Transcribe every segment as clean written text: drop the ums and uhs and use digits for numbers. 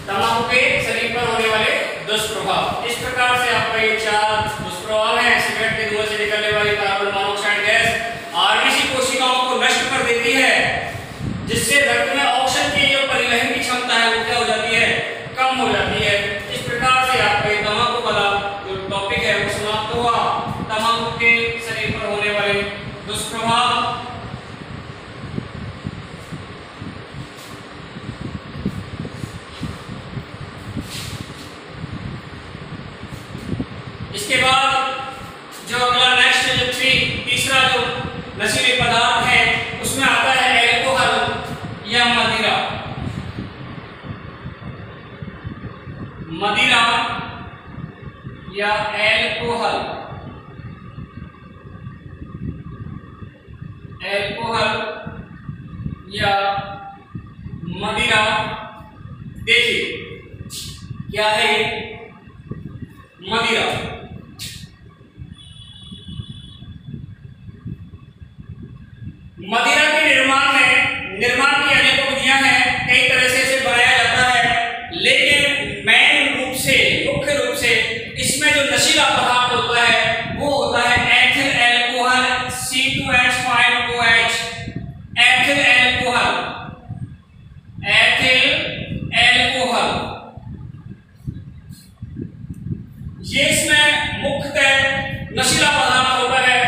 तंबाकू के शरीर पर होने वाले दुष्प्रभाव। इस प्रकार से आपका ये 4 दुष्प्रभाव है। सिगरेट के धुएं से निकलने वाली कार्बन मोनोऑक्साइड गैस आरबीसी कोशिकाओं को नष्ट कर देती है, जिससे रक्त में ऑक्सीजन की जो परिवहन की क्षमता है वो क्या हो जाती है, कम हो जाती है। इस प्रकार से आपका ये तंबाकू वाला जो टॉपिक है वो समाप्त हुआ। तंबाकू के शरीर पर होने वाले दुष्प्रभाव। इसके बाद जो अगला नेक्स्ट जो तीसरा जो नशीले पदार्थ है उसमें आता है एल्कोहल या मदिरा। मदिरा या एल्कोहल। एल्कोहल या मदिरा। देखिए क्या है मदिरा। मदिरा के निर्माण की अनेकों विधियां हैं, कई तरह से इसे बनाया जाता है, लेकिन मुख्य रूप से इसमें जो नशीला पदार्थ होता है वो होता है ethyl alcohol C2H5OH। Ethyl alcohol. ये इसमें मुख्यतः नशीला पदार्थ होता है।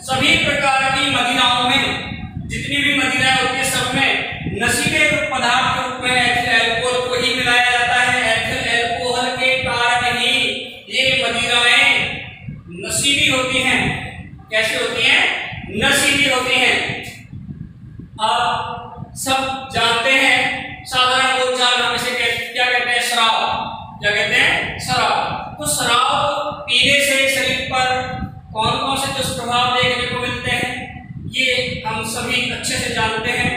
सभी प्रकार की मदिराओं में, जितनी भी मदिराएं होती है सब में नशीले पदार्थ के रूप में एथिल एल्कोहल को ही मिलाया जाता है। एथिल एल्कोहल के कारण ही ये मदिराएं नशीली होती हैं। कैसी होती हैं? नशीली होती हैं। आप सब जानते हैं, साधारण बोलचाल हम इसे क्या कहते हैं? शराब। क्या कहते हैं? शराब। तो शराब पीने से शरीर पर कौन कौन से दुष्प्रभाव देखने को मिलते हैं ये हम सभी अच्छे से जानते हैं।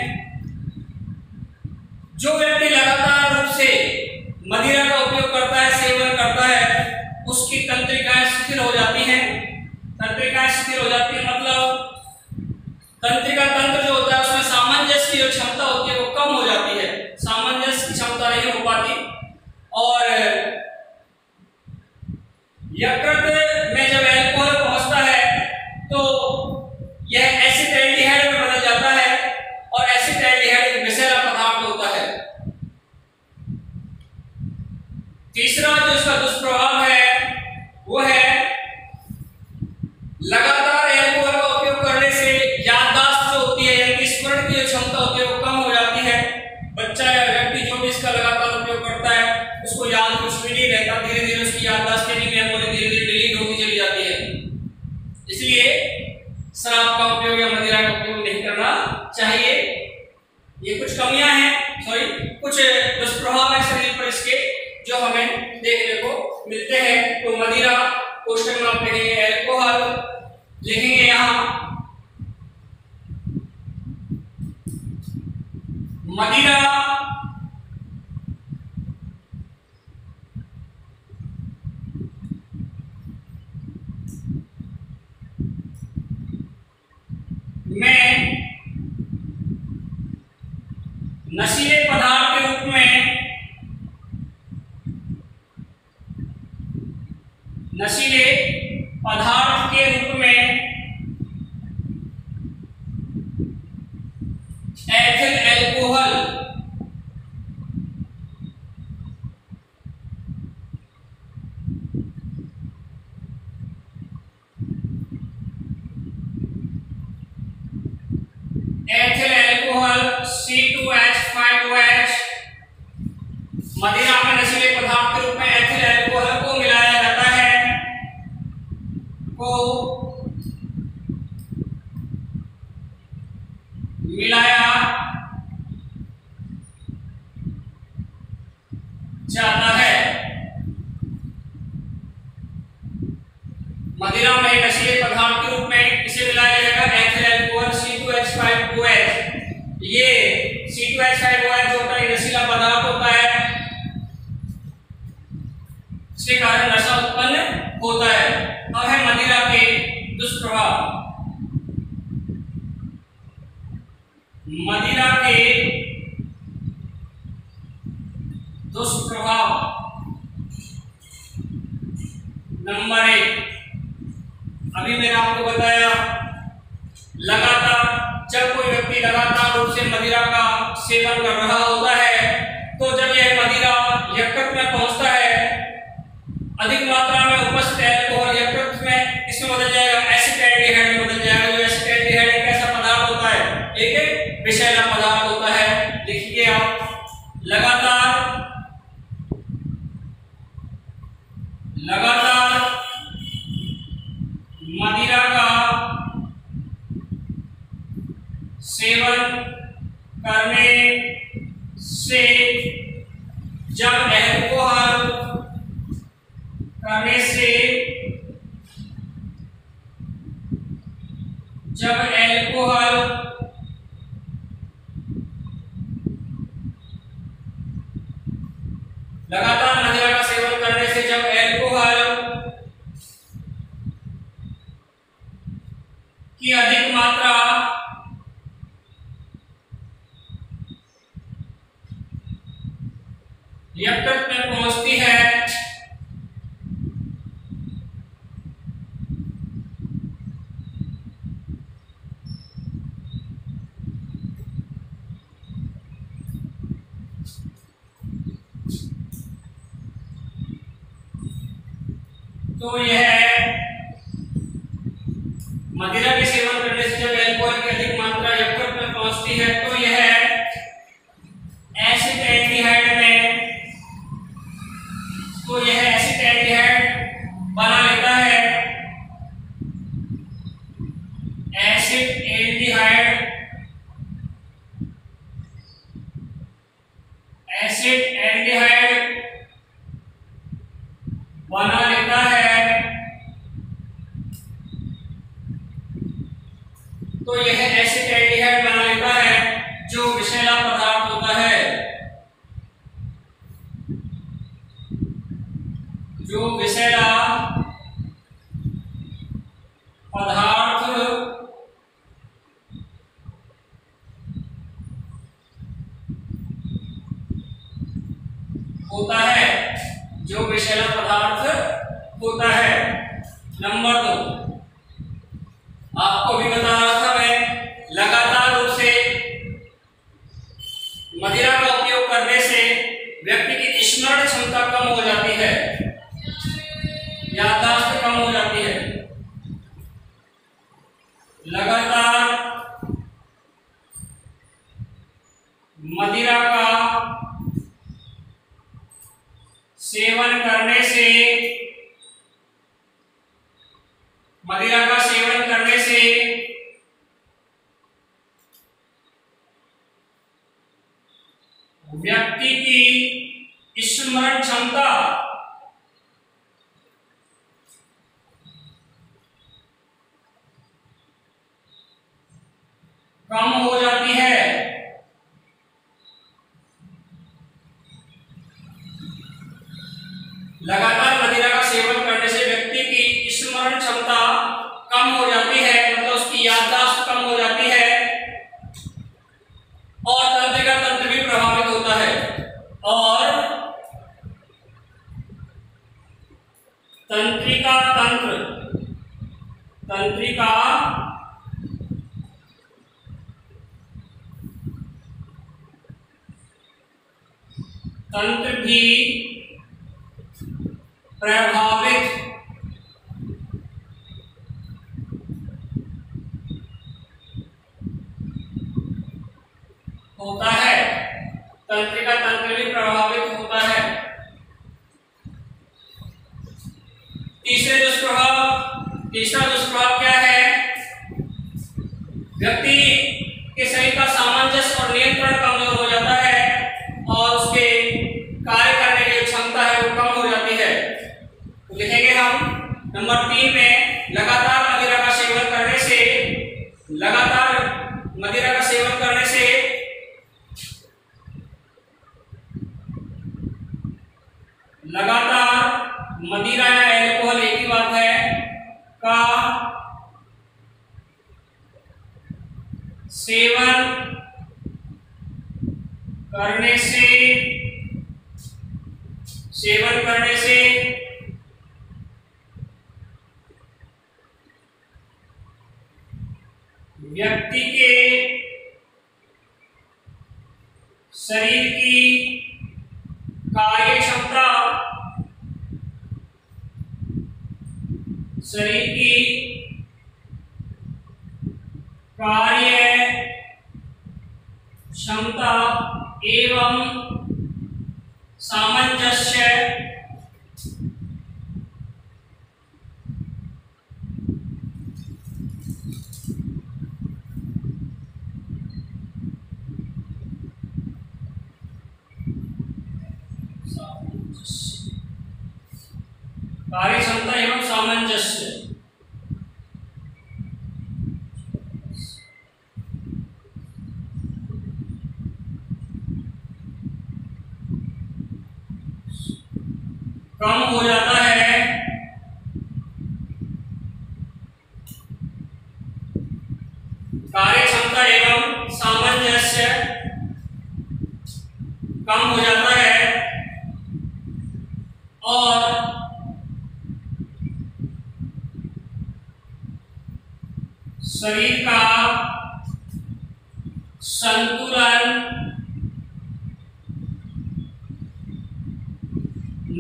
जो व्यक्ति लगातार रूप से मदिरा का उपयोग करता है, सेवन करता है, उसकी तंत्रिकाएं शिथिल हो जाती हैं। तंत्रिकाएं शिथिल हो जाती है मतलब तंत्रिका तंत्र जो होता है उसमें सामंजस्य की जो क्षमता होती है वो कम हो जाती है। सामंजस्य की क्षमता नहीं हो पाती और यकृत में जब एल्कोहल पहुंचता है तो यह एसिटाल्डिहाइड में बदल जाता है और एसिटाल्डिहाइड एक विषैला पदार्थ होता है। तीसरा जो इसका दुष्प्रभाव है वो है लगातार एल्कोहल का उपयोग करने से याददाश्त जो होती है यानी स्मरण की जो क्षमता होती है वो कम हो जाती है। बच्चा या व्यक्ति जो भी इसका लगातार उपयोग करता है उसको याद कुछ भी नहीं रहता, धीरे धीरे उसकी याददाश्त की मेमोरी धीरे धीरे डिलीट होती चली जाती है। इसलिए शराब का उपयोग या मदिरा का उपयोग नहीं करना चाहिए। ये कुछ कमियां हैं, कुछ दुष्प्रभाव है शरीर पर इसके जो हमें देखने को मिलते हैं। तो मदिरा क्वेश्चन में आप लिखेंगे एल्कोहल, लिखेंगे यहां मदिरा में नशीले पदार्थ के रूप में एथिल एल्कोहल C2H5OH मदिरा में नशीले पदार्थ के रूप में एथिल एल्कोहल को मिलाया जाता है, मिलाया जाता है। मदिरा में नशीले पदार्थ के रूप में इसे मिलाया जाएगा एथिल एल्कोहल C2H5OH। ये C2H5OH जो होता है नशीला पदार्थ होता है, इसके कारण नशा उत्पन्न होता है। अब है मदिरा के दुष्प्रभाव। मदिरा के दुष्प्रभाव। नंबर 1, अभी मैंने आपको बताया, लगातार जब कोई व्यक्ति लगातार रूप से मदिरा का सेवन कर रहा होता है, तो जब यह मदिरा यकृत में पहुंचता है, अधिक मात्रा में उपस्थित अल्कोहल यकृत में इसमें बदल जाएगा, एसिटाल्डिहाइड में बदल जाएगा। जो एसिटाल्डिहाइड एक ऐसा पदार्थ होता है, एक विषैला पदार्थ होता है। देखिए आप, लगातार मदिरा का सेवन करने से जब अल्कोहल लगातार मदिरा का सेवन करने से जब अल्कोहल की अधिक मात्रा यकृत में पहुंचती है, तो यह मदिरा के सेवन करने से जब अल्कोहल की अधिक मात्रा यकृत में पहुंचती है, तो यह एसिटाल्डिहाइड बना लेता है। एसिटाल्डिहाइड बना लेता है। तो यह एसिटाल्डिहाइड बना लेता है, जो विषैला पदार्थ होता है, जो विषैला पदार्थ होता है, जो विषैला पदार्थ होता है। नंबर 2, आपको भी बता रहा था मैं, लगातार रूप से मदिरा का उपयोग करने से व्यक्ति की स्मरण क्षमता कम हो जाती है, याददाश्त कम हो जाती है। लगातार मदिरा का सेवन करने से व्यक्ति की स्मरण क्षमता कम हो जाती है। लगातार मदिरा का सेवन करने से व्यक्ति की स्मरण क्षमता कम हो जाती है, मतलब उसकी याददाश्त कम हो जाती है, और तंत्रिका तंत्र भी प्रभावित होता है। और तंत्रिका तंत्र भी प्रभावित होता है। तंत्रिका तंत्र भी प्रभावित होता है। तीसरा दुष्प्रभाव क्या है? व्यक्ति के शरीर का सामंजस्य और नियंत्रण कमजोर हो जाता है और उसके कार्य करने की क्षमता है वो कम हो जाती है। तो लिखेंगे हम नंबर 3 में, लगातार मदिरा का सेवन करने से लगातार मदिरा या अल्कोहल एक ही बात है का सेवन करने से, सेवन करने से व्यक्ति के शरीर की कार्य क्षमता, शरीर की कार्य क्षमता एवं सामंजस्य कार्य क्षमता एवं सामंजस्य कम हो जाता है, कार्य क्षमता एवं सामंजस्य कम हो जाता है और शरीर का संतुलन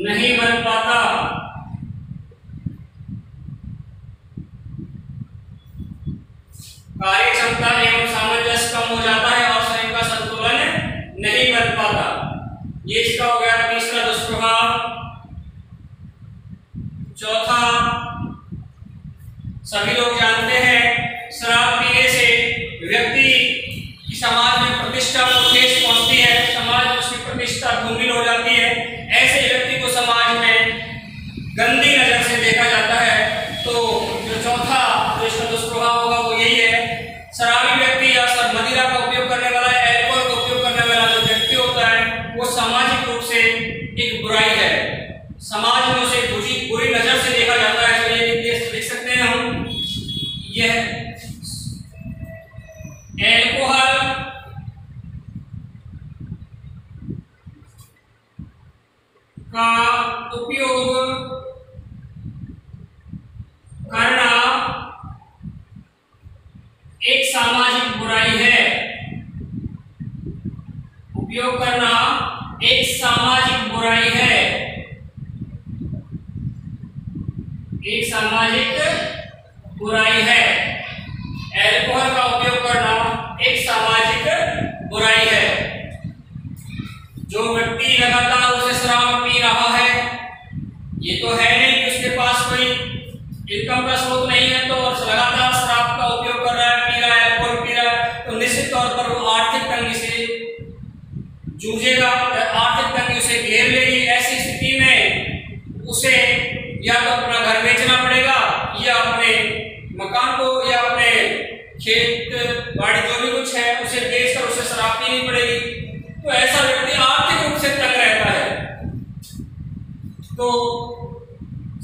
नहीं बन पाता। कार्य क्षमता एवं सामंजस्य कम हो जाता है और शरीर का संतुलन नहीं बन पाता। ये इसका हो गया तीसरा दुष्प्रभाव। चौथा, सभी लोग जानते हैं शराब पीने से व्यक्ति की समाज में प्रतिष्ठा को ठेस पहुंचती है, समाज में उसकी प्रतिष्ठा धूमिल हो जाती है। ऐसे व्यक्ति को समाज में गंदी नजर से देखा जाता है। तो जो चौथा जो इसका दुष्प्रभाव होगा वो यही है, शराबी व्यक्ति या मदिरा का उपयोग करने वाला, अल्कोहल का उपयोग करने वाला जो व्यक्ति होता है वो सामाजिक रूप से एक बुराई है, समाज में उसे बुरी नजर से देखा जाता है। तो ये देख सकते हैं हम, यह अल्कोहल का उपयोग करना एक सामाजिक बुराई है। उपयोग करना एक सामाजिक बुराई है, एक सामाजिक बुराई है। अल्कोहल का उपयोग करना एक सामाजिक बुराई है। जो व्यक्ति लगातार उसे शराब पी रहा है, ये तो है नहीं कि उसके पास कोई इनकम का स्रोत नहीं है, तो लगातार शराब का उपयोग कर रहा है, पी रहा है, अल्कोहल पी रहा है, तो निश्चित तौर पर वो आर्थिक तंगी से जूझेगा, आर्थिक तंगी उसे घेर लेगी। ऐसी स्थिति में उसे या तो अपना घर बेचना पड़ेगा या अपने मकान को या अपने खेत बाड़ी जो भी कुछ है उसे बेचकर उसे शराब पीनी पड़ेगी। तो ऐसा व्यक्ति आर्थिक रूप से तंग रहता है। तो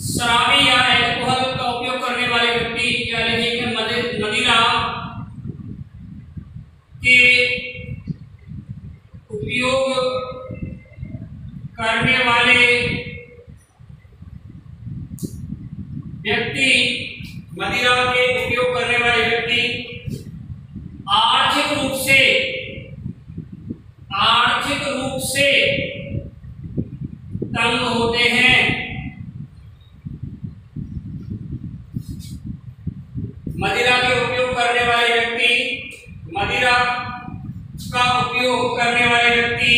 शराबी या अल्कोहल का उपयोग करने वाले व्यक्ति या लिखिए मदिरा के उपयोग करने वाले व्यक्ति, मदिरा के उपयोग करने वाले व्यक्ति आर्थिक रूप से तंग होते हैं। मदिरा के उपयोग करने वाले व्यक्ति, मदिरा का उपयोग करने वाले व्यक्ति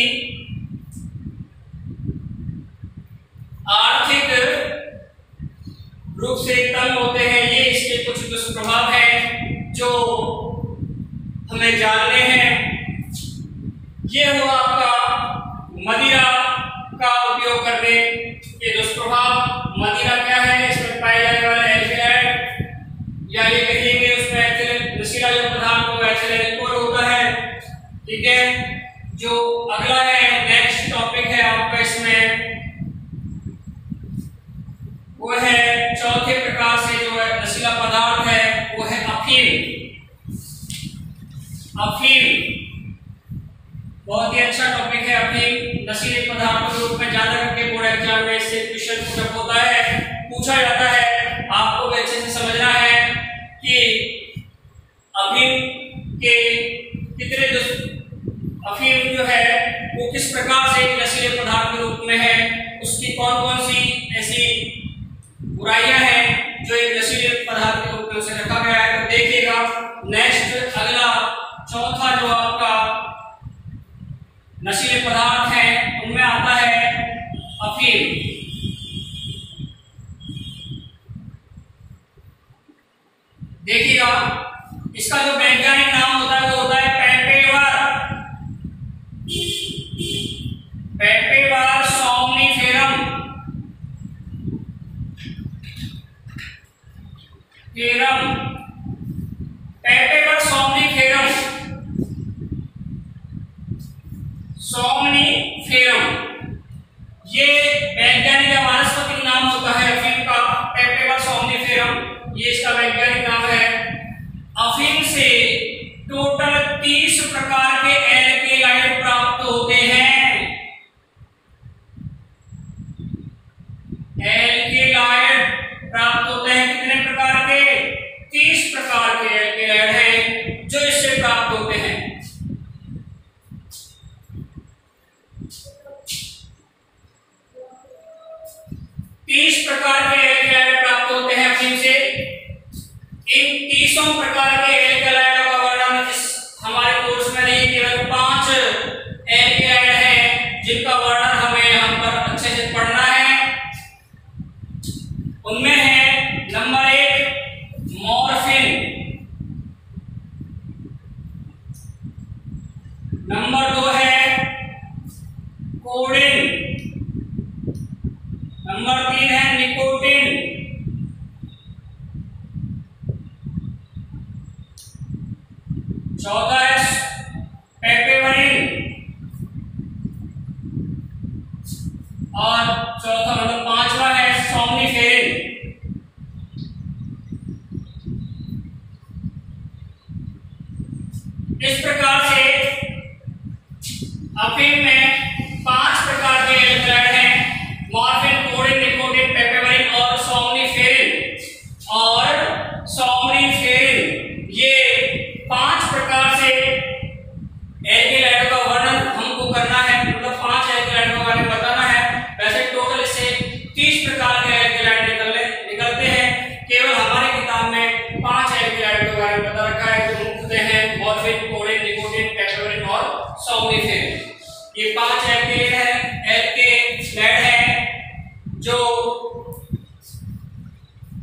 आर्थिक रूप से तंग होते हैं। ये इसके कुछ दुष्प्रभाव हैं जो हमें जानने हैं। ये हुआ आपका मदिरा का उपयोग करने के दुष्प्रभाव। मदिरा क्या है, इसमें पाए जाने वाले एल्कलॉइड या ये कहेंगे उसमें एथिलीन नशीला जो पदार्थ हो एथिलीन अल्कोहल होता है। ठीक है, जो अगला है नेक्स्ट टॉपिक है आपका इसमें वो है चौथे प्रकार से जो है नशीला पदार्थ है वो है अफीम। अफीम बहुत ही अच्छा टॉपिक है अफीम नशीले पदार्थों के रूप में। ज्यादा करके बोर्ड एग्जाम में इससे क्वेश्चन पुटअप होता है, पूछा जाता है। आपको भी अच्छे से समझना है कि अफीम के कितने अफीम जो है वो किस प्रकार से नशीले पदार्थ के रूप में है, उसकी कौन कौन सी ऐसी बुराइयां हैं जो एक नशीले पदार्थ के रूप में उसे रखा गया है। तो देखिएगा नेक्स्ट अगला चौथा जो आपका नशीले पदार्थ है उनमें आता है अफीम। देखिएगा इसका जो वैज्ञानिक नाम होता है वो होता है पेपेवर सोमनिफेरम। पेपेवर सोमनिफेरम, ये वैज्ञानिक या वानस्पतिक नाम होता है अफीम का, पेपेवर सोमनिफेरम ये इसका वैज्ञानिक नाम है। अफीम से टोटल 30 प्रकार के एल्केलाइड प्राप्त होते हैं। एल्केलाइड प्राप्त होते हैं कितने प्रकार के? 30 प्रकार के एल्केलाइड हैं जो इससे प्राप्त होते हैं। प्रकार के एल्केलाइड प्राप्त होते हैं अफीम से। इन 30 प्रकार के एल्केलाइडों का वर्णन इस हमारे कोर्स में नहीं, केवल 5 एल्केलाइड हैं जिनका वर्णन हमें यहाँ पर अच्छे से पढ़ना है। उनमें है नंबर 1 मॉर्फिन, नंबर 2 है कोडीन, नंबर 3 है निकोटीन, चौथा है पेपेवरिन और चौथा मतलब 5वां है सोमनिफेरिन। इस प्रकार से अफीम में 5 प्रकार के एल्केलाइड हैं, मॉर्फिन, कोडीन, निकोटीन, पेपेवरिन और सोमनिफेरिन। और सोमनिफेरिन ये 5 प्रकार से एल्केलाइडों का वर्णन हमको करना है, मतलब 5 एल्केलाइडों के बारे में बताना है। वैसे टोटल इससे 30 प्रकार के एल्केलाइड निकलते हैं, केवल हमारी किताब में 5 एल्केलाइड के बारे में बता रखा है जो मुख्यतः हैं मॉर्फिन, कोडीन, निकोटीन, पेपेवरिन और सोमनिफेरिन। ये 5 एल्केलाइड हैं जो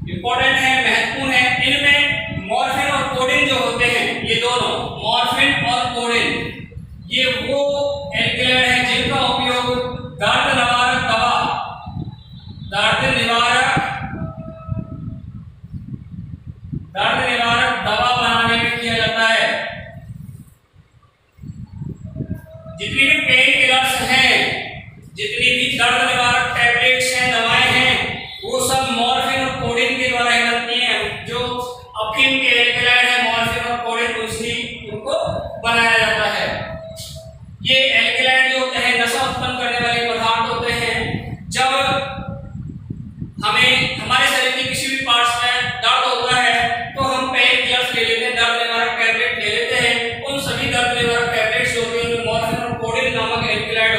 इंपॉर्टेंट है, महत्वपूर्ण है। इनमें मॉर्फिन और कोडीन जो होते हैं, ये दोनों मॉर्फिन और कोडीन ये वो एल्केलाइड हैं जिनका उपयोग दर्द निवारक दवा बनाने में किया जाता है। जितनी भी पेन किलर्स हैं, जितनी भी दर्द निवारक टैबलेट्स हैं, दवाएं हैं, वो सब मॉर्फिन और कोडीन के द्वारा ही बनती हैं। जो अफीम के एल्केलाइड है मॉर्फिन और कोडीन, उससे उनको बनाया जाता है। ये एल्केलाइड जो होते हैं नशा उत्पन्न करने वाले पदार्थ होते हैं। जब हमें हमारे शरीर के किसी भी पार्ट्स में दर्द होता है तो हम पेन किलर्स ले लेते हैं, दर्द निवारक टैबलेट ले लेते हैं। उन सभी दर्द निवारक टैबलेट्स होते हैं जो मॉर्फिन और कोडीन नामक एल्केलाइड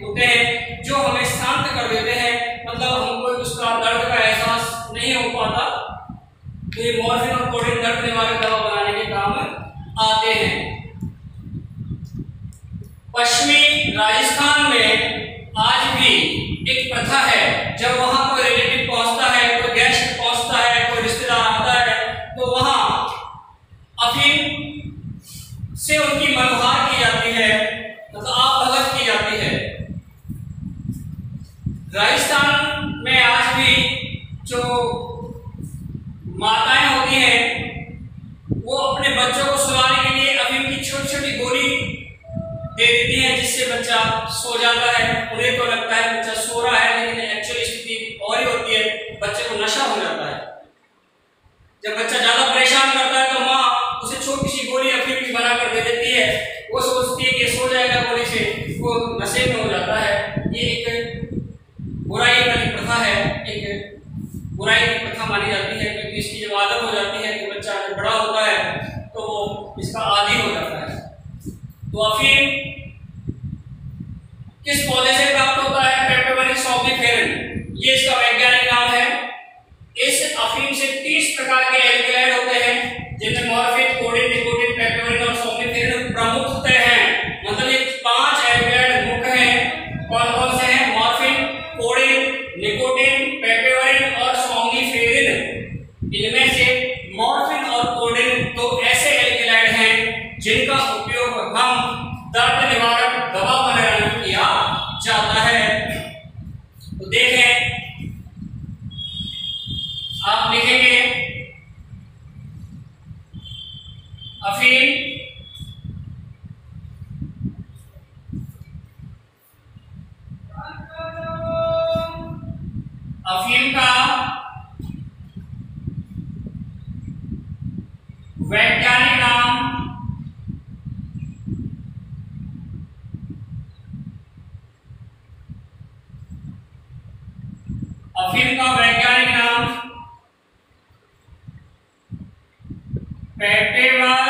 होते हैं जो हमें शांत कर देते हैं, मतलब हमको उसका दर्द का एहसास नहीं हो पाता। तो ये मॉर्फिन और कोडीन दर्द निवारक दवा बनाने के काम आते हैं। पश्चिमी राजस्थान में आज भी एक प्रथा है, जब वहां कोई रिलेटिव पहुंचता है, कोई गेस्ट पहुंचता है, कोई रिश्तेदार आता है, तो वहां अफीम से उनकी मनोहार की जाती है, मतलब आप भगत की जाती है। राजस्थान में आज भी जो माताएं होती हैं वो अपने बच्चों को सुलाने के लिए अफीम की छोटी छोटी गोली दे देती हैं, जिससे बच्चा सो जाता है। उन्हें तो लगता है बच्चा सो रहा है, लेकिन एक्चुअली स्थिति और ही होती है, बच्चे को नशा हो जाता है। जब बच्चा ज्यादा परेशान करता है तो माँ उसे छोटी सी गोली अफीम की बना कर दे देती है। वो सोचती है कि सो जाएगा गोली से, वो नशे में हो जाता है। ये एक बुराई वाली प्रथा है, एक बुराई की प्रथा मानी जाती है, क्योंकि इसकी जब आदत हो जाती है कि बच्चा जब बड़ा होता है तो वो इसका आदी हो जाता है। तो अफीम किस पौधे से प्राप्त होता है? पेपियोनिस सोम्निफेरम, ये इसका वैज्ञानिक नाम है। इस अफीम से 30 प्रकार के एल्कलॉइड होते हैं, जिनमें मॉर्फिन, कोडीन, निकोटीन, पेपियोनिन और सोम्निफेरम प्रमुखतः हैं। मतलब ये 5 एल्कलॉइड मुख्य हैं। कौन कौन से हैं? मॉर्फिन, कोडीन, निकोटीन, पेपियोनिन और सोम्निफेरम। इनमें से मॉर्फिन और कोडीन तो ऐसे एल्कलॉइड हैं जिनका उपयोग हम दर्द निवारक दवा बनाने में किया जाता है। तो देखें, आप लिखेंगे अफीम का वैज्ञानिक नाम पेपेवर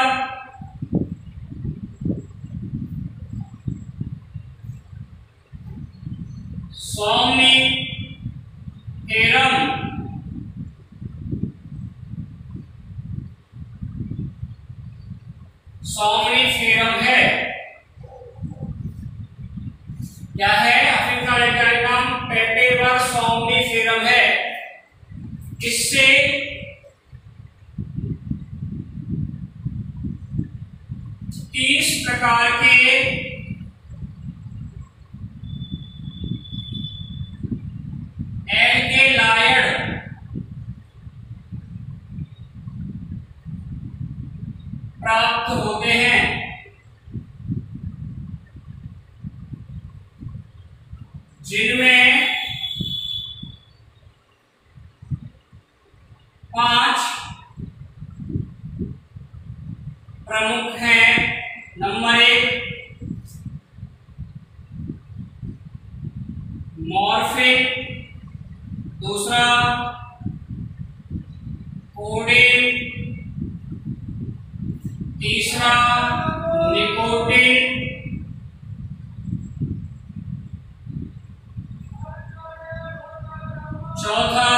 सोम्निफेरम। सोम्निफेरम है। क्या है? अफीम का वैज्ञानिक नाम पेपेवर सोम्निफेरम है। इससे 30 प्रकार के एल्केलाइड प्राप्त होते हैं। जिनमें 5 प्रमुख हैं। नंबर 1 मॉर्फिन, दूसरा कोडीन, तीसरा निकोटीन, चौथा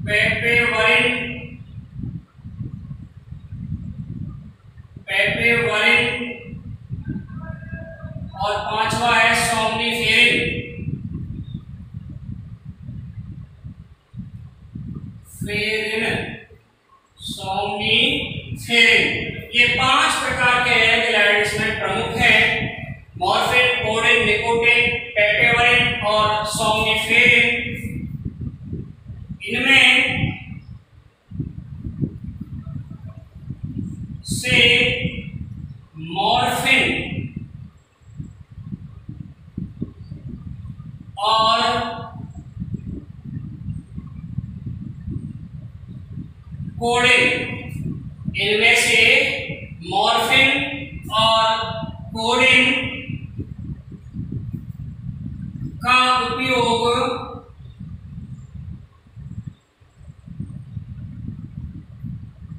पेपेवरिन, और 5वां है सोम्निफेरम। ये 5 प्रकार के एल्कलॉइड इसमें प्रमुख हैं। मॉर्फिन, कोडीन, निकोटीन, पेपेवरिन और सोम्निफेरम। इनमें से मॉर्फिन और कोडीन, इनमें से मॉर्फिन और कोडीन का उपयोग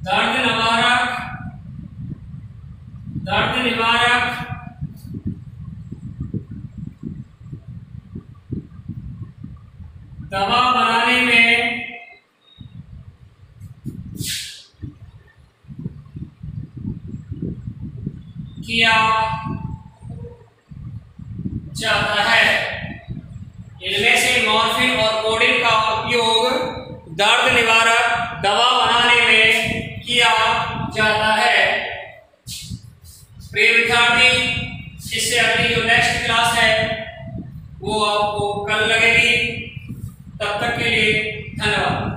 दर्द निवारक दवा बनाने में किया जाता है। इनमें से मॉर्फिन और कोडीन का उपयोग दर्द निवारक दवा बनाने में किया जाता है। प्रिय विद्यार्थी, इससे अगली जो नेक्स्ट क्लास है वो आपको कल लगेगी। तब तक के लिए धन्यवाद।